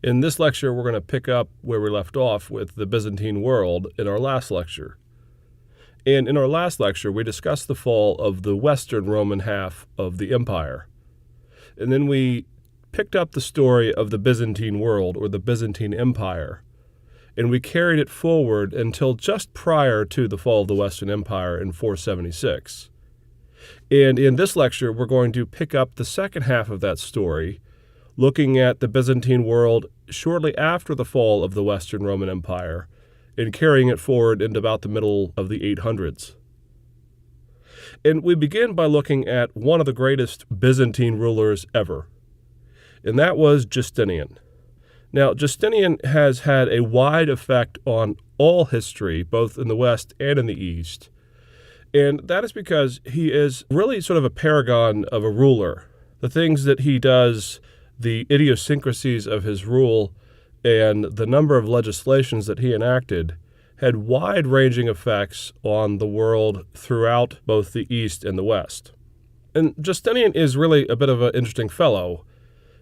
In this lecture, we're going to pick up where we left off with the Byzantine world in our last lecture. And in our last lecture, we discussed the fall of the Western Roman half of the empire. And then we picked up the story of the Byzantine world, or the Byzantine Empire, and we carried it forward until just prior to the fall of the Western Empire in 476. And in this lecture, we're going to pick up the second half of that story, looking at the Byzantine world shortly after the fall of the Western Roman Empire, and carrying it forward into about the middle of the 800s. And we begin by looking at one of the greatest Byzantine rulers ever, and that was Justinian. Now, Justinian has had a wide effect on all history, both in the West and in the East, and that is because he is really sort of a paragon of a ruler. The things that he does, the idiosyncrasies of his rule, and the number of legislations that he enacted had wide-ranging effects on the world throughout both the East and the West. And Justinian is really a bit of an interesting fellow.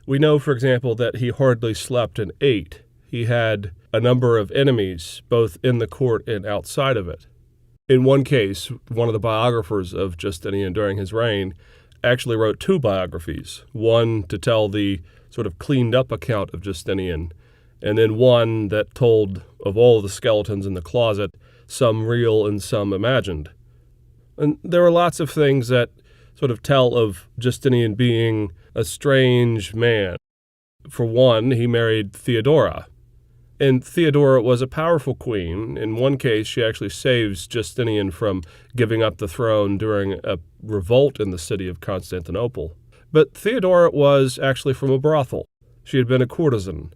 We know, for example, that he hardly slept and ate. He had a number of enemies, both in the court and outside of it. In one case, one of the biographers of Justinian during his reign actually wrote two biographies, one to tell the sort of cleaned-up account of Justinian, and then one that told of all the skeletons in the closet, some real and some imagined. And there are lots of things that sort of tell of Justinian being a strange man. For one, he married Theodora, and Theodora was a powerful queen. In one case, she actually saves Justinian from giving up the throne during a revolt in the city of Constantinople. But Theodora was actually from a brothel. She had been a courtesan,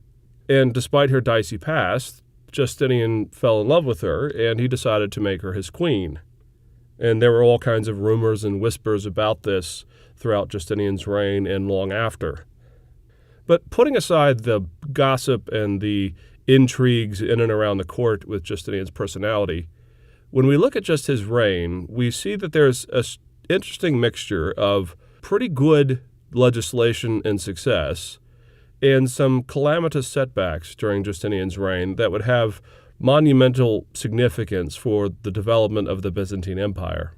and despite her dicey past, Justinian fell in love with her, and he decided to make her his queen. And there were all kinds of rumors and whispers about this throughout Justinian's reign and long after. But putting aside the gossip and the intrigues in and around the court with Justinian's personality, when we look at just his reign, we see that there's an interesting mixture of pretty good legislation and success and some calamitous setbacks during Justinian's reign that would have monumental significance for the development of the Byzantine Empire.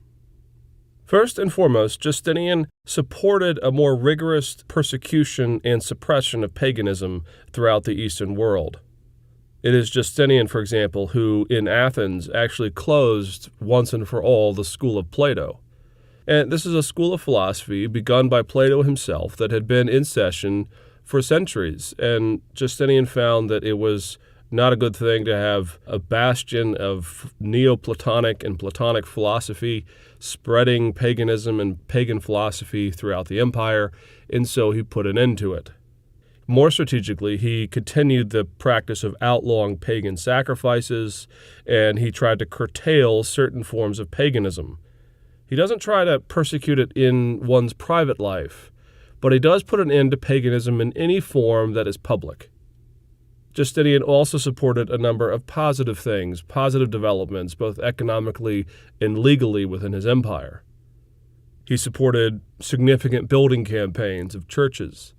First and foremost, Justinian supported a more rigorous persecution and suppression of paganism throughout the Eastern world. It is Justinian, for example, who in Athens actually closed once and for all the school of Plato. And this is a school of philosophy begun by Plato himself that had been in session for centuries, and Justinian found that it was not a good thing to have a bastion of Neoplatonic and Platonic philosophy spreading paganism and pagan philosophy throughout the empire, and so he put an end to it. More strategically, he continued the practice of outlawing pagan sacrifices, and he tried to curtail certain forms of paganism. He doesn't try to persecute it in one's private life, but he does put an end to paganism in any form that is public. Justinian also supported a number of positive things, positive developments, both economically and legally within his empire. He supported significant building campaigns of churches.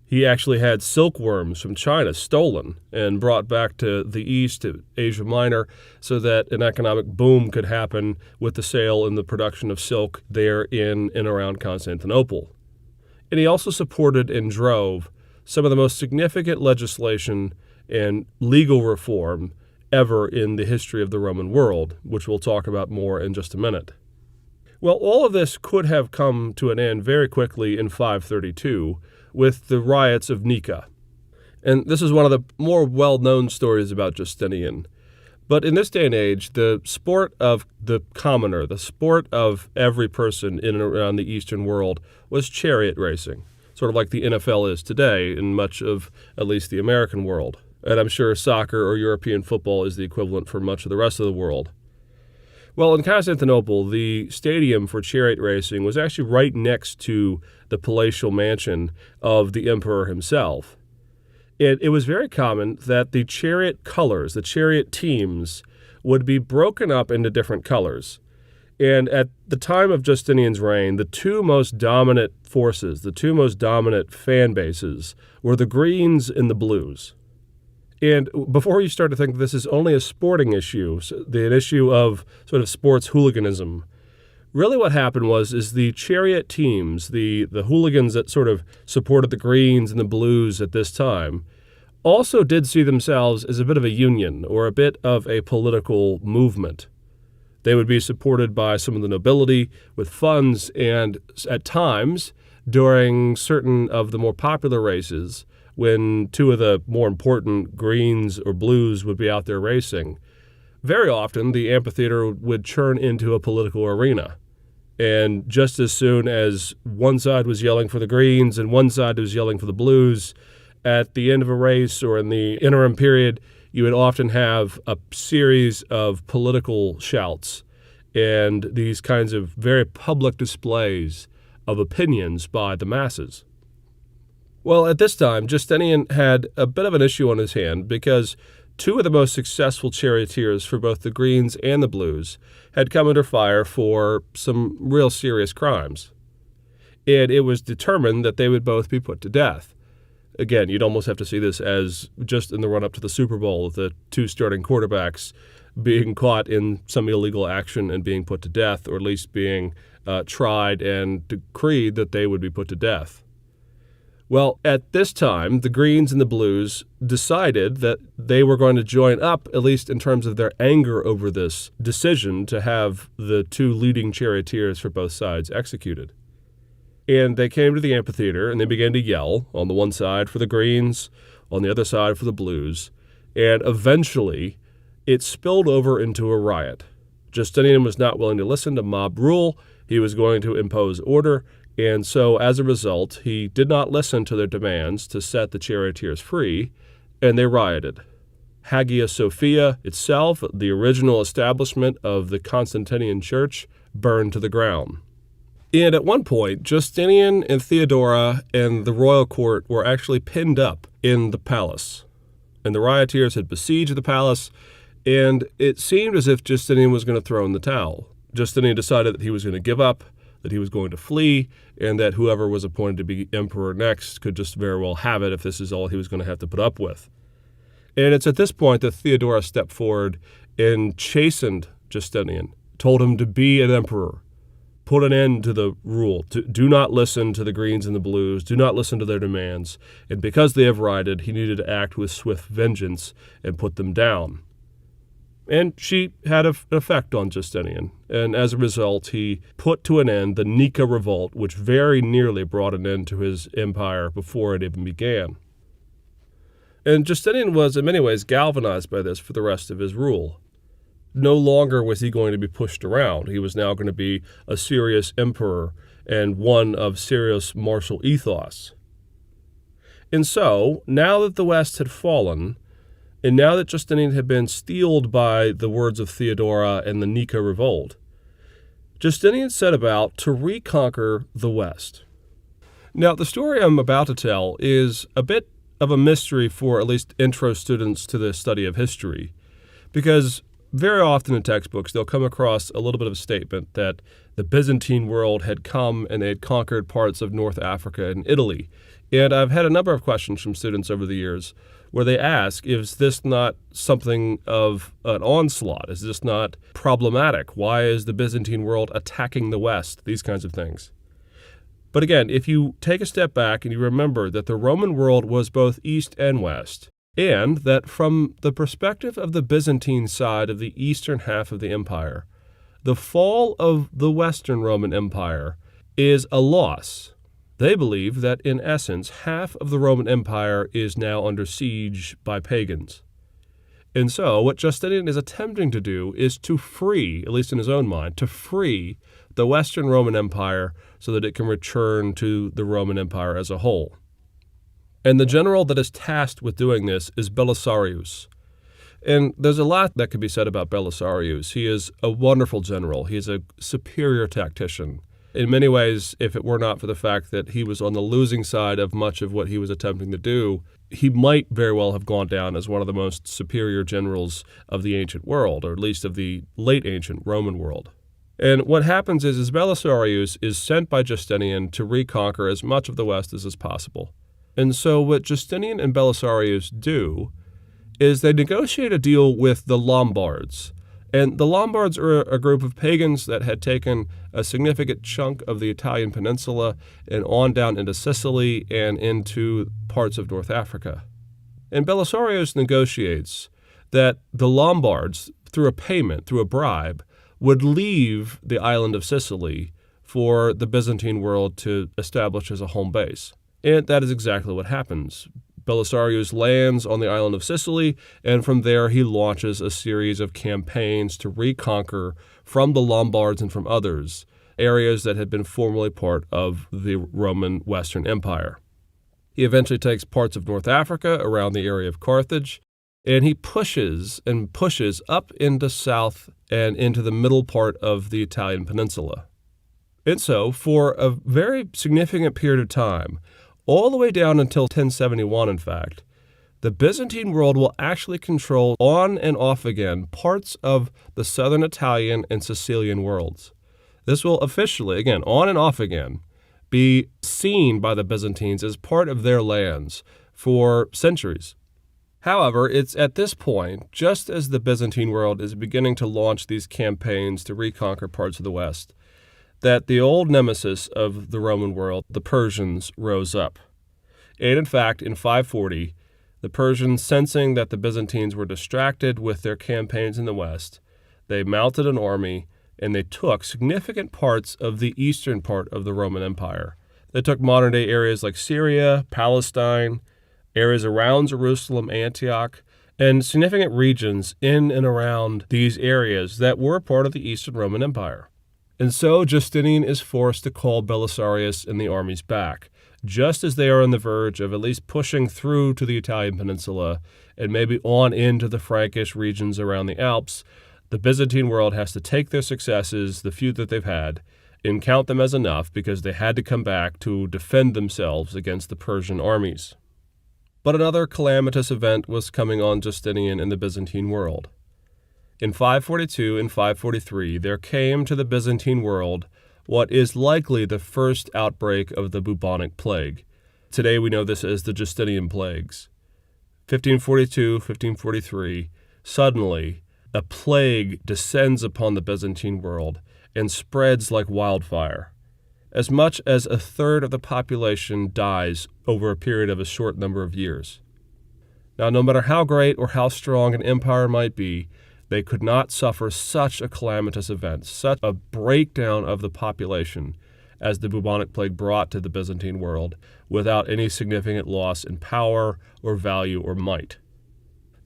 He actually had silkworms from China stolen and brought back to the East, to Asia Minor, so that an economic boom could happen with the sale and the production of silk there in and around Constantinople. And he also supported and drove some of the most significant legislation and legal reform ever in the history of the Roman world, which we'll talk about more in just a minute. Well, all of this could have come to an end very quickly in 532 with the riots of Nika. And this is one of the more well-known stories about Justinian. But in this day and age, the sport of the commoner, the sport of every person in and around the Eastern world, was chariot racing, sort of like the NFL is today in much of at least the American world. And I'm sure soccer or European football is the equivalent for much of the rest of the world. Well, in Constantinople, the stadium for chariot racing was actually right next to the palatial mansion of the emperor himself. It was very common that the chariot colors, the chariot teams, would be broken up into different colors. And at the time of Justinian's reign, the two most dominant forces, the two most dominant fan bases, were the Greens and the Blues. And before you start to think this is only a sporting issue, an issue of sort of sports hooliganism, really what happened is the chariot teams, the hooligans that sort of supported the Greens and the Blues at this time, also did see themselves as a bit of a union or a bit of a political movement. They would be supported by some of the nobility with funds, and at times, during certain of the more popular races, when two of the more important Greens or Blues would be out there racing, very often the amphitheater would churn into a political arena. And just as soon as one side was yelling for the Greens and one side was yelling for the Blues, at the end of a race or in the interim period, you would often have a series of political shouts and these kinds of very public displays of opinions by the masses. Well, at this time, Justinian had a bit of an issue on his hand because two of the most successful charioteers for both the Greens and the Blues had come under fire for some real serious crimes. And it was determined that they would both be put to death. Again, you'd almost have to see this as just in the run-up to the Super Bowl, the two starting quarterbacks being caught in some illegal action and being put to death, or at least being tried and decreed that they would be put to death. Well, at this time, the Greens and the Blues decided that they were going to join up, at least in terms of their anger over this decision to have the two leading charioteers for both sides executed. And they came to the amphitheater and they began to yell, on the one side for the Greens, on the other side for the Blues, and eventually it spilled over into a riot. Justinian was not willing to listen to mob rule. He was going to impose order, and so as a result, he did not listen to their demands to set the charioteers free, and they rioted. Hagia Sophia itself, the original establishment of the Constantinian Church, burned to the ground. And at one point, Justinian and Theodora and the royal court were actually pinned up in the palace. And the rioters had besieged the palace, and it seemed as if Justinian was going to throw in the towel. Justinian decided that he was going to give up, that he was going to flee, and that whoever was appointed to be emperor next could just very well have it if this is all he was going to have to put up with. And it's at this point that Theodora stepped forward and chastened Justinian, told him to be an emperor, put an end to the rule. Do not listen to the Greens and the Blues. Do not listen to their demands. And because they have rioted, he needed to act with swift vengeance and put them down. And she had an effect on Justinian. And as a result, he put to an end the Nika revolt, which very nearly brought an end to his empire before it even began. And Justinian was in many ways galvanized by this for the rest of his rule. No longer was he going to be pushed around. He was now going to be a serious emperor and one of serious martial ethos. And so, now that the West had fallen, and now that Justinian had been steeled by the words of Theodora and the Nika revolt, Justinian set about to reconquer the West. Now, the story I'm about to tell is a bit of a mystery for at least intro students to the study of history, because very often in textbooks, they'll come across a little bit of a statement that the Byzantine world had come and they had conquered parts of North Africa and Italy. And I've had a number of questions from students over the years where they ask, is this not something of an onslaught? Is this not problematic? Why is the Byzantine world attacking the West? These kinds of things. But again, if you take a step back and you remember that the Roman world was both East and West, and that from the perspective of the Byzantine side of the eastern half of the empire, the fall of the Western Roman Empire is a loss. They believe that, in essence, half of the Roman Empire is now under siege by pagans. And so what Justinian is attempting to do is to free, at least in his own mind, to free the Western Roman Empire so that it can return to the Roman Empire as a whole. And the general that is tasked with doing this is Belisarius. And there's a lot that could be said about Belisarius. He is a wonderful general. He is a superior tactician. In many ways, if it were not for the fact that he was on the losing side of much of what he was attempting to do, he might very well have gone down as one of the most superior generals of the ancient world, or at least of the late ancient Roman world. And what happens is Belisarius is sent by Justinian to reconquer as much of the West as is possible. And so what Justinian and Belisarius do is they negotiate a deal with the Lombards. And the Lombards are a group of pagans that had taken a significant chunk of the Italian peninsula and on down into Sicily and into parts of North Africa. And Belisarius negotiates that the Lombards, through a payment, through a bribe, would leave the island of Sicily for the Byzantine world to establish as a home base. And that is exactly what happens. Belisarius lands on the island of Sicily, and from there he launches a series of campaigns to reconquer from the Lombards and from others areas that had been formerly part of the Roman Western Empire. He eventually takes parts of North Africa around the area of Carthage, and he pushes and pushes up into south and into the middle part of the Italian peninsula. And so, for a very significant period of time, all the way down until 1071, in fact, the Byzantine world will actually control on and off again parts of the southern Italian and Sicilian worlds. This will officially, again, on and off again, be seen by the Byzantines as part of their lands for centuries. However, it's at this point, just as the Byzantine world is beginning to launch these campaigns to reconquer parts of the West, that the old nemesis of the Roman world, the Persians, rose up. And in fact, in 540, the Persians, sensing that the Byzantines were distracted with their campaigns in the West, they mounted an army and they took significant parts of the eastern part of the Roman Empire. They took modern-day areas like Syria, Palestine, areas around Jerusalem, Antioch, and significant regions in and around these areas that were part of the Eastern Roman Empire. And so Justinian is forced to call Belisarius and the armies back, just as they are on the verge of at least pushing through to the Italian peninsula and maybe on into the Frankish regions around the Alps. The Byzantine world has to take their successes, the few that they've had, and count them as enough because they had to come back to defend themselves against the Persian armies. But another calamitous event was coming on Justinian and the Byzantine world. In 542 and 543, there came to the Byzantine world what is likely the first outbreak of the bubonic plague. Today we know this as the Justinian plagues. 1542, 1543, suddenly a plague descends upon the Byzantine world and spreads like wildfire. As much as a third of the population dies over a period of a short number of years. Now, no matter how great or how strong an empire might be, they could not suffer such a calamitous event, such a breakdown of the population as the bubonic plague brought to the Byzantine world without any significant loss in power or value or might.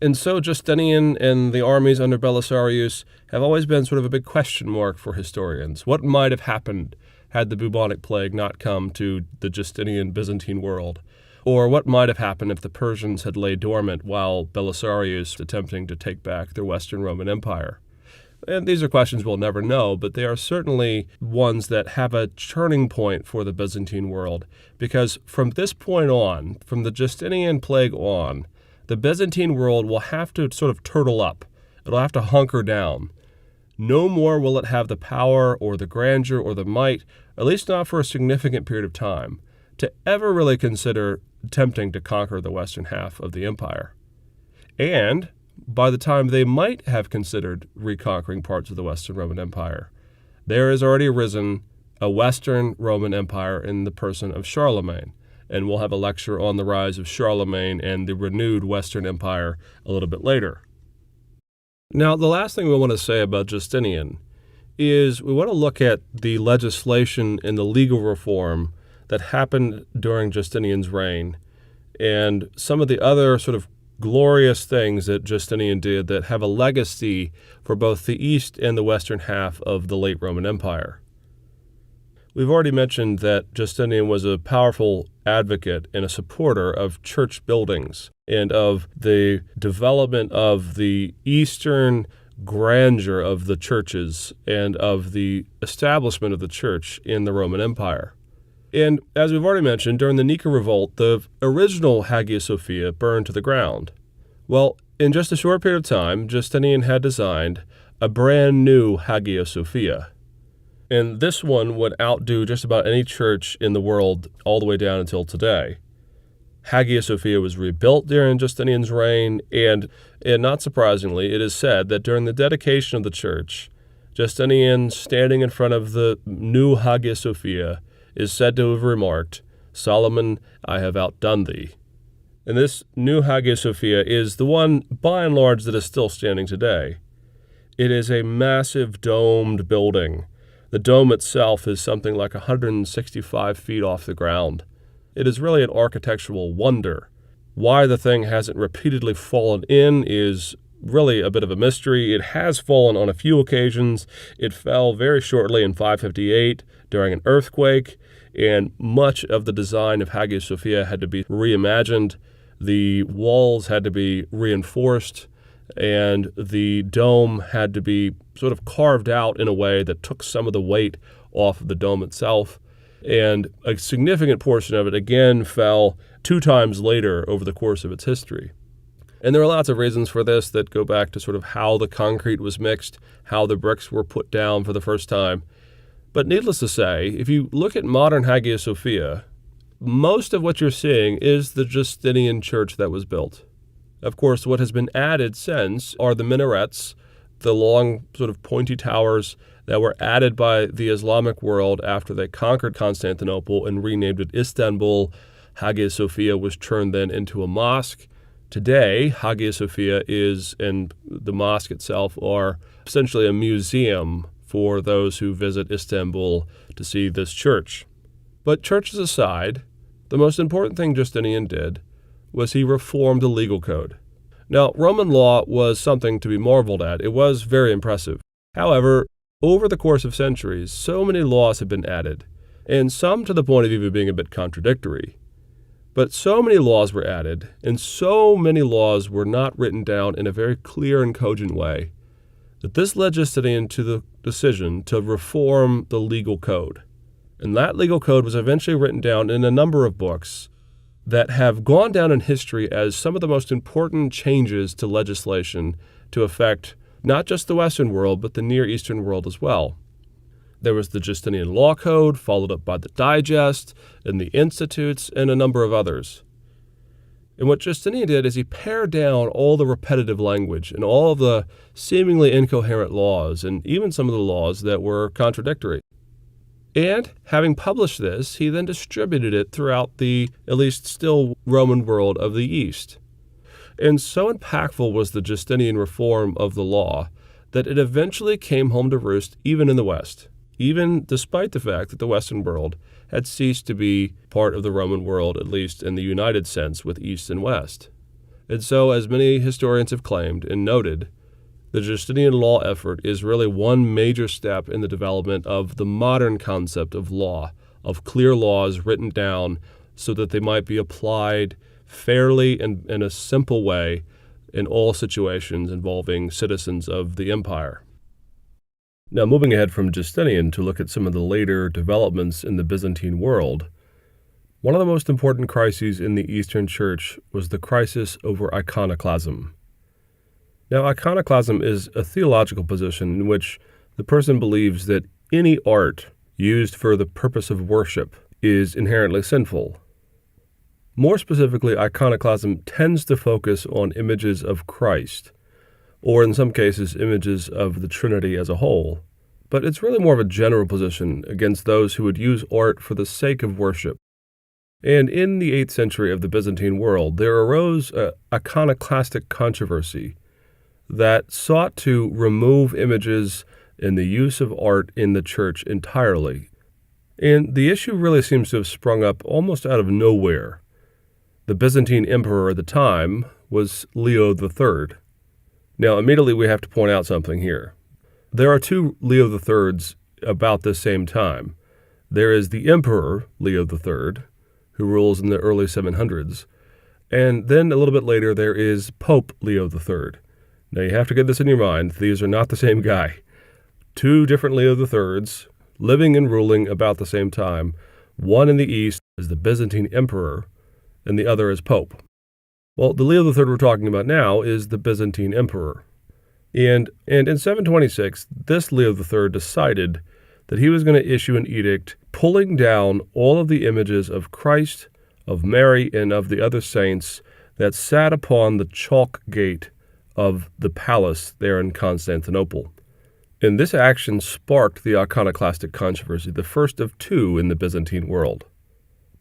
And so Justinian and the armies under Belisarius have always been sort of a big question mark for historians. What might have happened had the bubonic plague not come to the Justinian Byzantine world? Or what might have happened if the Persians had laid dormant while Belisarius was attempting to take back their Western Roman Empire? And these are questions we'll never know, but they are certainly ones that have a turning point for the Byzantine world, because from this point on, from the Justinian plague on, the Byzantine world will have to sort of turtle up. It'll have to hunker down. No more will it have the power or the grandeur or the might, at least not for a significant period of time, to ever really consider attempting to conquer the western half of the empire. And by the time they might have considered reconquering parts of the Western Roman Empire, there has already arisen a Western Roman Empire in the person of Charlemagne. And we'll have a lecture on the rise of Charlemagne and the renewed Western Empire a little bit later. Now, the last thing we want to say about Justinian is we want to look at the legislation and the legal reform that happened during Justinian's reign and some of the other sort of glorious things that Justinian did that have a legacy for both the east and the western half of the late Roman Empire. We've already mentioned that Justinian was a powerful advocate and a supporter of church buildings and of the development of the eastern grandeur of the churches and of the establishment of the church in the Roman Empire. And as we've already mentioned, during the Nika Revolt, the original Hagia Sophia burned to the ground. Well, in just a short period of time, Justinian had designed a brand new Hagia Sophia. And this one would outdo just about any church in the world all the way down until today. Hagia Sophia was rebuilt during Justinian's reign, and not surprisingly, it is said that during the dedication of the church, Justinian, standing in front of the new Hagia Sophia, is said to have remarked, "Solomon, I have outdone thee." And this new Hagia Sophia is the one, by and large, that is still standing today. It is a massive domed building. The dome itself is something like 165 feet off the ground. It is really an architectural wonder. Why the thing hasn't repeatedly fallen in is really a bit of a mystery. It has fallen on a few occasions. It fell very shortly in 558 during an earthquake, and much of the design of Hagia Sophia had to be reimagined. The walls had to be reinforced, and the dome had to be sort of carved out in a way that took some of the weight off of the dome itself. And a significant portion of it, again, fell 2 times later over the course of its history. And there are lots of reasons for this that go back to sort of how the concrete was mixed, how the bricks were put down for the first time. But needless to say, if you look at modern Hagia Sophia, most of what you're seeing is the Justinian church that was built. Of course, what has been added since are the minarets, the long sort of pointy towers that were added by the Islamic world after they conquered Constantinople and renamed it Istanbul. Hagia Sophia was turned then into a mosque. Today, Hagia Sophia and the mosque itself are essentially a museum for those who visit Istanbul to see this church. But churches aside, the most important thing Justinian did was he reformed the legal code. Now, Roman law was something to be marveled at. It was very impressive. However, over the course of centuries, so many laws have been added, and some to the point of even being a bit contradictory. But so many laws were added, and so many laws were not written down in a very clear and cogent way, that this led Justinian to the decision to reform the legal code. And that legal code was eventually written down in a number of books that have gone down in history as some of the most important changes to legislation to affect not just the Western world, but the Near Eastern world as well. There was the Justinian Law Code, followed up by the Digest, and the Institutes, and a number of others. And what Justinian did is he pared down all the repetitive language and all of the seemingly incoherent laws, and even some of the laws that were contradictory. And having published this, he then distributed it throughout the, at least still, Roman world of the East. And so impactful was the Justinian reform of the law that it eventually came home to roost even in the West, even despite the fact that the Western world had ceased to be part of the Roman world, at least in the united sense with East and West. And so, as many historians have claimed and noted, the Justinian law effort is really one major step in the development of the modern concept of law, of clear laws written down so that they might be applied fairly and in a simple way in all situations involving citizens of the empire. Now, moving ahead from Justinian to look at some of the later developments in the Byzantine world, one of the most important crises in the Eastern Church was the crisis over iconoclasm. Now, iconoclasm is a theological position in which the person believes that any art used for the purpose of worship is inherently sinful. More specifically, iconoclasm tends to focus on images of Christ, or in some cases, images of the Trinity as a whole. But it's really more of a general position against those who would use art for the sake of worship. And in the 8th century of the Byzantine world, there arose an iconoclastic controversy that sought to remove images and the use of art in the church entirely. And the issue really seems to have sprung up almost out of nowhere. The Byzantine emperor at the time was Leo III. Now, immediately we have to point out something here. There are 2 Leo IIIs about the same time. There is the Emperor Leo III, who rules in the early 700s, and then a little bit later there is Pope Leo III. Now, you have to get this in your mind. These are not the same guy. 2 different Leo IIIs living and ruling about the same time. One in the East is the Byzantine Emperor, and the other is Pope. Well, the Leo III we're talking about now is the Byzantine Emperor. And in 726, this Leo III decided that he was going to issue an edict pulling down all of the images of Christ, of Mary, and of the other saints that sat upon the chalk gate of the palace there in Constantinople. And this action sparked the iconoclastic controversy, the first of two in the Byzantine world.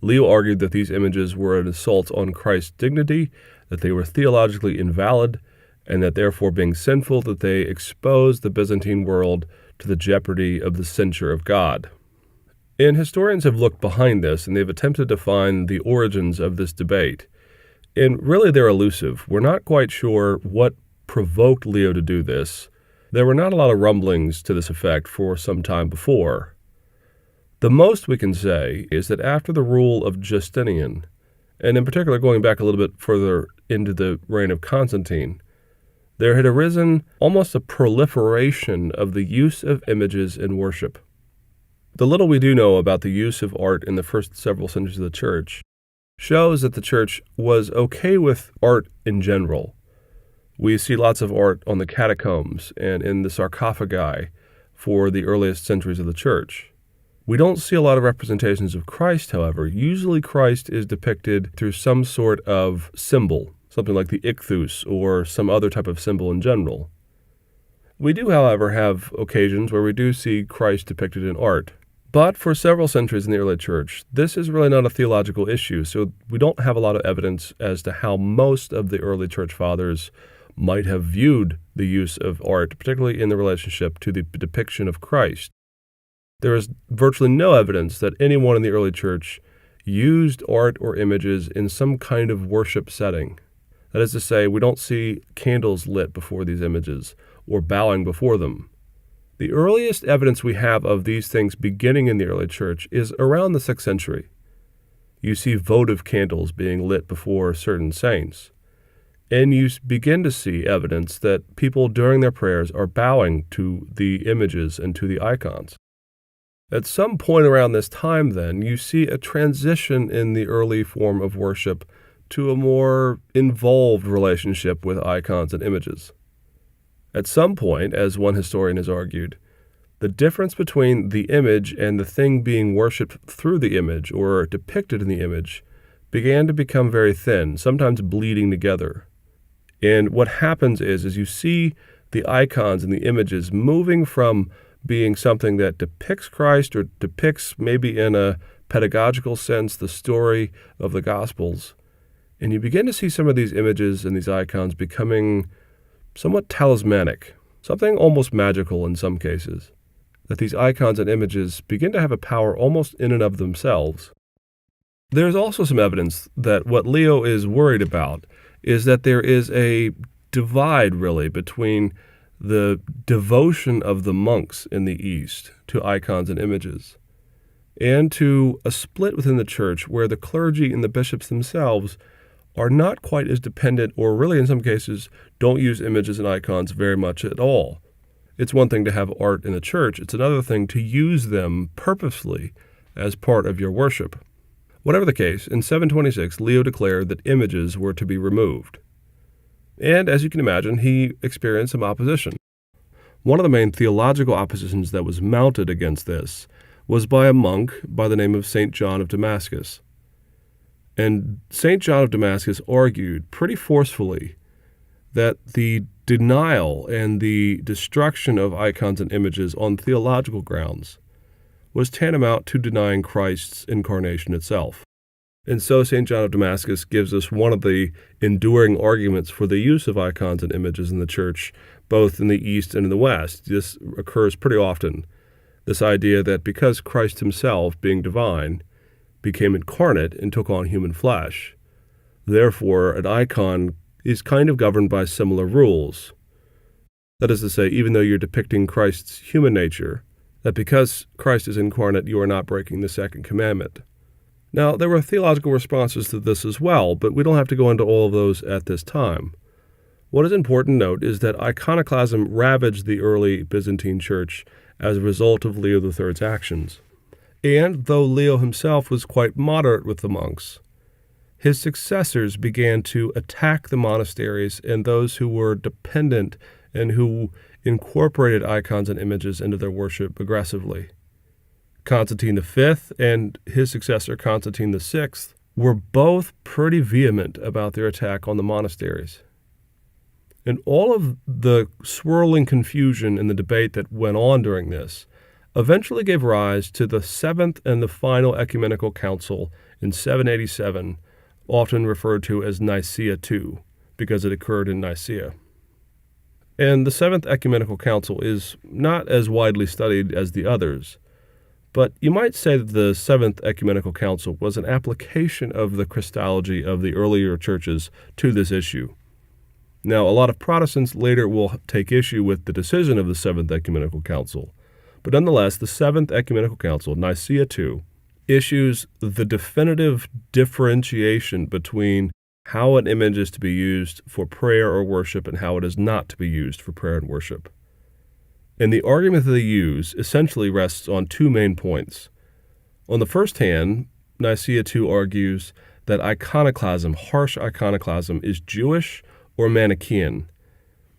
Leo argued that these images were an assault on Christ's dignity, that they were theologically invalid, and that therefore being sinful, that they exposed the Byzantine world to the jeopardy of the censure of God. And historians have looked behind this, and they've attempted to find the origins of this debate. And really they're elusive. We're not quite sure what provoked Leo to do this. There were not a lot of rumblings to this effect for some time before. The most we can say is that after the rule of Justinian, and in particular going back a little bit further into the reign of Constantine, there had arisen almost a proliferation of the use of images in worship. The little we do know about the use of art in the first several centuries of the church shows that the church was okay with art in general. We see lots of art on the catacombs and in the sarcophagi for the earliest centuries of the church. We don't see a lot of representations of Christ, however. Usually Christ is depicted through some sort of symbol, something like the ichthus or some other type of symbol in general. We do, however, have occasions where we do see Christ depicted in art. But for several centuries in the early church, this is really not a theological issue, so we don't have a lot of evidence as to how most of the early church fathers might have viewed the use of art, particularly in the relationship to the depiction of Christ. There is virtually no evidence that anyone in the early church used art or images in some kind of worship setting. That is to say, we don't see candles lit before these images or bowing before them. The earliest evidence we have of these things beginning in the early church is around the 6th century. You see votive candles being lit before certain saints. And you begin to see evidence that people during their prayers are bowing to the images and to the icons. At some point around this time, then, you see a transition in the early form of worship to a more involved relationship with icons and images. At some point, as one historian has argued, the difference between the image and the thing being worshipped through the image or depicted in the image began to become very thin, sometimes bleeding together. And what happens is you see the icons and the images moving from being something that depicts Christ or depicts, maybe in a pedagogical sense, the story of the Gospels. And you begin to see some of these images and these icons becoming somewhat talismanic, something almost magical in some cases, that these icons and images begin to have a power almost in and of themselves. There's also some evidence that what Leo is worried about is that there is a divide, really, between the devotion of the monks in the East to icons and images, and to a split within the church where the clergy and the bishops themselves are not quite as dependent, or really in some cases don't use images and icons very much at all. It's one thing to have art in the church, it's another thing to use them purposefully as part of your worship. Whatever the case, in 726 Leo declared that images were to be removed. And as you can imagine, he experienced some opposition. One of the main theological oppositions that was mounted against this was by a monk by the name of St. John of Damascus. And St. John of Damascus argued pretty forcefully that the denial and the destruction of icons and images on theological grounds was tantamount to denying Christ's incarnation itself. And so St. John of Damascus gives us one of the enduring arguments for the use of icons and images in the church, both in the East and in the West. This occurs pretty often, this idea that because Christ himself, being divine, became incarnate and took on human flesh, therefore an icon is kind of governed by similar rules. That is to say, even though you're depicting Christ's human nature, that because Christ is incarnate, you are not breaking the second commandment. Now, there were theological responses to this as well, but we don't have to go into all of those at this time. What is important to note is that iconoclasm ravaged the early Byzantine church as a result of Leo III's actions. And though Leo himself was quite moderate with the monks, his successors began to attack the monasteries and those who were dependent and who incorporated icons and images into their worship aggressively. Constantine V and his successor Constantine VI were both pretty vehement about their attack on the monasteries. And all of the swirling confusion in the debate that went on during this eventually gave rise to the seventh and the final ecumenical council in 787, often referred to as Nicaea II, because it occurred in Nicaea. And the Seventh Ecumenical Council is not as widely studied as the others, but you might say that the Seventh Ecumenical Council was an application of the Christology of the earlier churches to this issue. Now, a lot of Protestants later will take issue with the decision of the Seventh Ecumenical Council, but nonetheless, the Seventh Ecumenical Council, Nicaea II, issues the definitive differentiation between how an image is to be used for prayer or worship and how it is not to be used for prayer and worship. And the argument that they use essentially rests on two main points. On the first hand, Nicaea II argues that iconoclasm, harsh iconoclasm, is Jewish or Manichaean.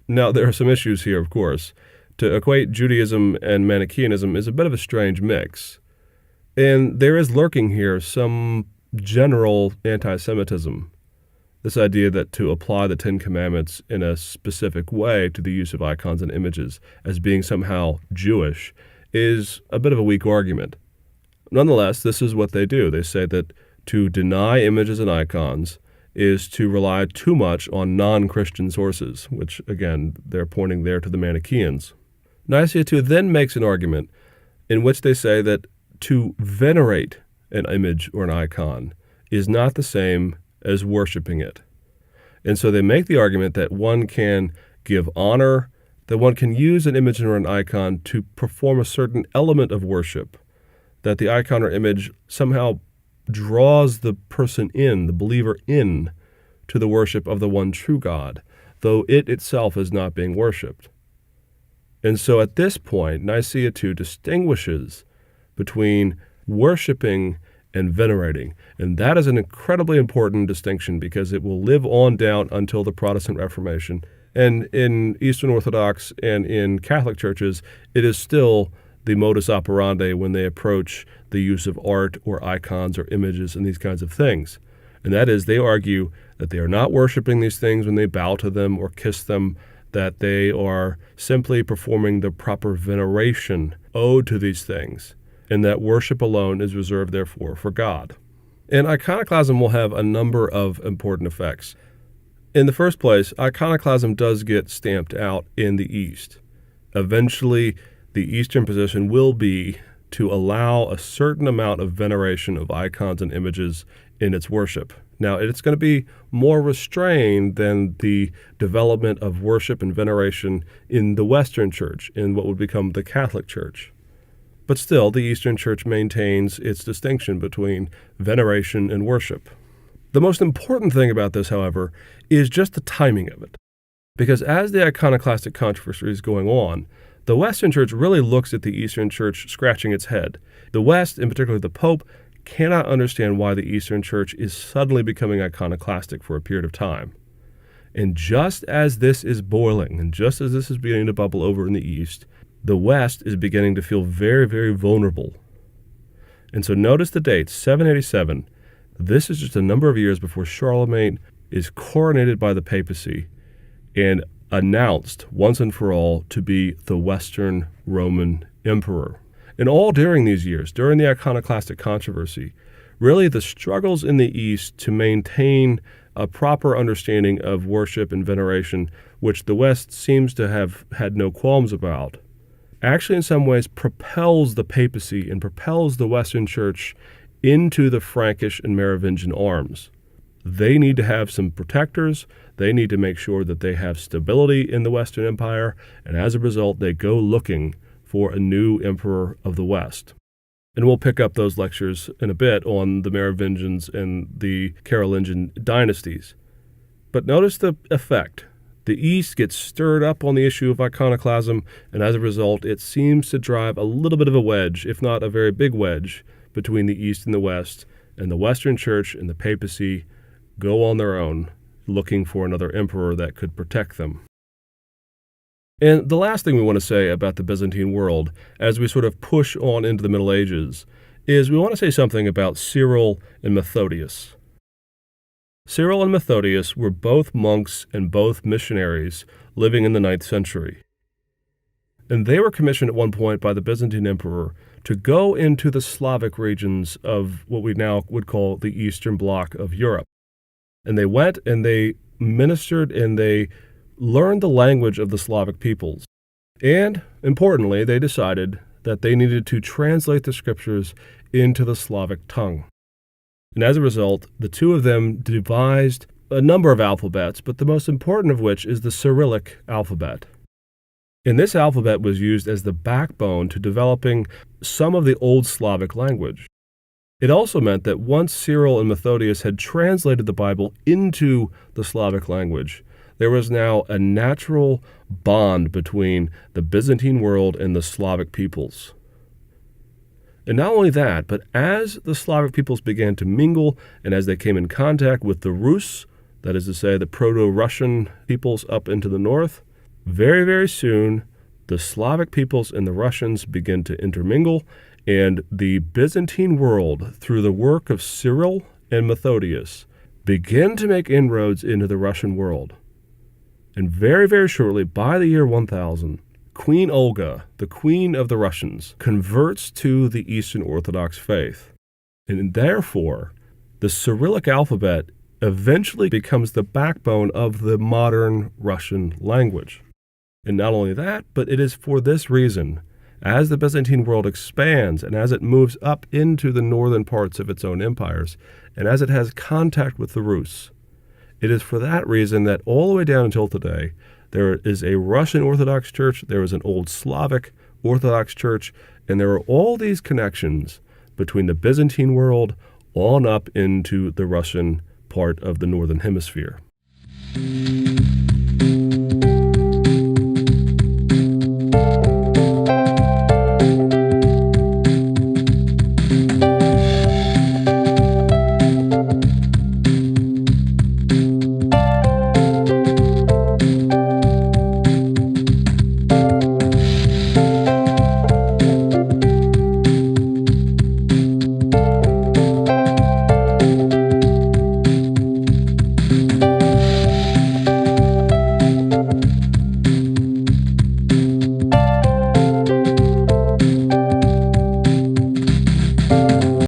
Now, there are some issues here, of course. To equate Judaism and Manichaeanism is a bit of a strange mix. And there is lurking here some general anti-Semitism. This idea that to apply the Ten Commandments in a specific way to the use of icons and images as being somehow Jewish is a bit of a weak argument. Nonetheless, this is what they do. They say that to deny images and icons is to rely too much on non-Christian sources, which, again, they're pointing there to the Manichaeans. Nicaea II then makes an argument in which they say that to venerate an image or an icon is not the same as worshiping it. And so they make the argument that one can give honor, that one can use an image or an icon to perform a certain element of worship, that the icon or image somehow draws the person in, the believer in, to the worship of the one true God, though it itself is not being worshipped. And so at this point, Nicaea II distinguishes between worshiping and venerating. And that is an incredibly important distinction because it will live on down until the Protestant Reformation. And in Eastern Orthodox and in Catholic churches, it is still the modus operandi when they approach the use of art or icons or images and these kinds of things. And that is, they argue that they are not worshiping these things when they bow to them or kiss them, that they are simply performing the proper veneration owed to these things, and that worship alone is reserved, therefore, for God. And iconoclasm will have a number of important effects. In the first place, iconoclasm does get stamped out in the East. Eventually, the Eastern position will be to allow a certain amount of veneration of icons and images in its worship. Now, it's going to be more restrained than the development of worship and veneration in the Western Church, in what would become the Catholic Church. But still, the Eastern Church maintains its distinction between veneration and worship. The most important thing about this, however, is just the timing of it. Because as the iconoclastic controversy is going on, the Western Church really looks at the Eastern Church scratching its head. The West, and particularly the Pope, cannot understand why the Eastern Church is suddenly becoming iconoclastic for a period of time. And just as this is boiling, and just as this is beginning to bubble over in the East, the West is beginning to feel very, very vulnerable. And so notice the date, 787. This is just a number of years before Charlemagne is coronated by the papacy and announced once and for all to be the Western Roman Emperor. And all during these years, during the iconoclastic controversy, really the struggles in the East to maintain a proper understanding of worship and veneration, which the West seems to have had no qualms about, actually in some ways propels the papacy and propels the Western Church into the Frankish and Merovingian arms. They need to have some protectors. They need to make sure that they have stability in the Western Empire, and as a result, they go looking for a new emperor of the West. And we'll pick up those lectures in a bit on the Merovingians and the Carolingian dynasties. But notice the effect. The East gets stirred up on the issue of iconoclasm, and as a result, it seems to drive a little bit of a wedge, if not a very big wedge, between the East and the West, and the Western Church and the papacy go on their own, looking for another emperor that could protect them. And the last thing we want to say about the Byzantine world, as we sort of push on into the Middle Ages, is we want to say something about Cyril and Methodius. Cyril and Methodius were both monks and both missionaries living in the 9th century. And they were commissioned at one point by the Byzantine emperor to go into the Slavic regions of what we now would call the Eastern Bloc of Europe. And they went and they ministered and they learned the language of the Slavic peoples. And, importantly, they decided that they needed to translate the scriptures into the Slavic tongue. And as a result, the two of them devised a number of alphabets, but the most important of which is the Cyrillic alphabet. And this alphabet was used as the backbone to developing some of the Old Slavic language. It also meant that once Cyril and Methodius had translated the Bible into the Slavic language, there was now a natural bond between the Byzantine world and the Slavic peoples. And not only that, but as the Slavic peoples began to mingle and as they came in contact with the Rus, that is to say the Proto-Russian peoples up into the north, very, very soon the Slavic peoples and the Russians begin to intermingle, and the Byzantine world, through the work of Cyril and Methodius, begin to make inroads into the Russian world. And very, very shortly, by the year 1000, Queen Olga, the queen of the Russians, converts to the Eastern Orthodox faith. And therefore, the Cyrillic alphabet eventually becomes the backbone of the modern Russian language. And not only that, but it is for this reason, as the Byzantine world expands and as it moves up into the northern parts of its own empires, and as it has contact with the Rus, it is for that reason that all the way down until today, there is a Russian Orthodox Church, there is an Old Slavic Orthodox Church, and there are all these connections between the Byzantine world on up into the Russian part of the Northern Hemisphere.